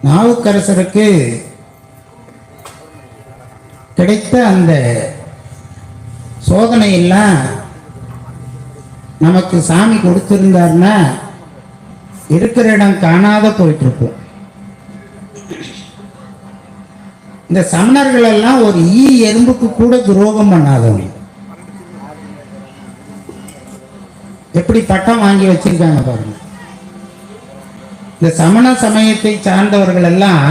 நாவுக்கரசருக்கு கிடைத்த அந்த சோதனை எல்லாம் நமக்கு சாமி கொடுத்திருந்தார்னா இருக்கிற இடம் காணாத போயிட்டு இருக்கும். இந்த சமணர்கள் எல்லாம் ஒரு எறும்புக்கு கூட துரோகம் பண்ணாதவங்க. எப்படி பட்டம் வாங்கி வச்சிருக்காங்க பாருங்க. இந்த சமண சமயத்தை சார்ந்தவர்கள் எல்லாம்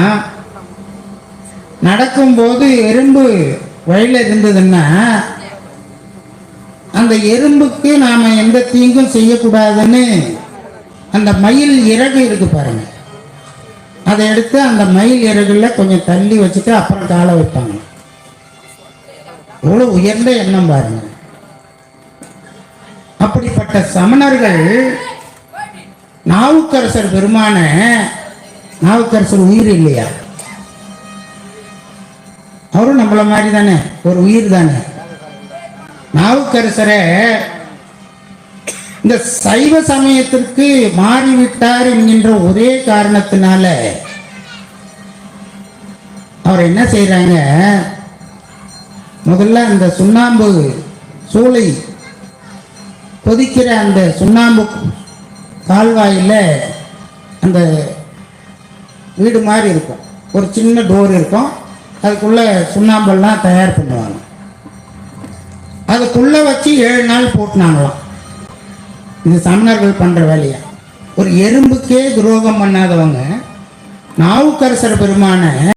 நடக்கும்போது எறும்பு வழியில இருந்ததுன்னா அந்த எறும்புக்கு நாம எந்த தீங்கும் செய்யக்கூடாதுன்னு அந்த மயில் இறகு இருக்கு பாருங்க, அதை எடுத்து அந்த மயில் இறகுல கொஞ்சம் தள்ளி வச்சுட்டு அப்புறம் காலை வைப்பாங்க. எவ்வளவு உயர்ந்த எண்ணம் பாருங்க. அப்படிப்பட்ட சமணர்கள் நாவுக்கரசர் பெருமான, நாவுக்கரசர் உயிர் இல்லையா? அவரும் நம்மள மாதிரி தானே, ஒரு உயிர் தானே. நாவுக்கரசரை இந்த சைவ சமயத்திற்கு மாறிவிட்டார் என்கின்ற ஒரே காரணத்தினால அவர் என்ன செய்யறாங்க, முதல்ல அந்த சுண்ணாம்பு சூளை கொதிக்கிற அந்த சுண்ணாம்பு கால்வாயில் அந்த வீடு மாதிரி இருக்கும், ஒரு சின்ன டோர் இருக்கும், அதுக்குள்ள சுண்ணாம்பெல்லாம் தயார் பண்ணுவாங்க. அதுக்குள்ள வச்சு 7 நாள் போட்டுனாங்களாம். இது சமணர்கள் பண்ற வேலையா? ஒரு எறும்புக்கே துரோகம் பண்ணாதவங்க நாவுக்கரசர் பெருமான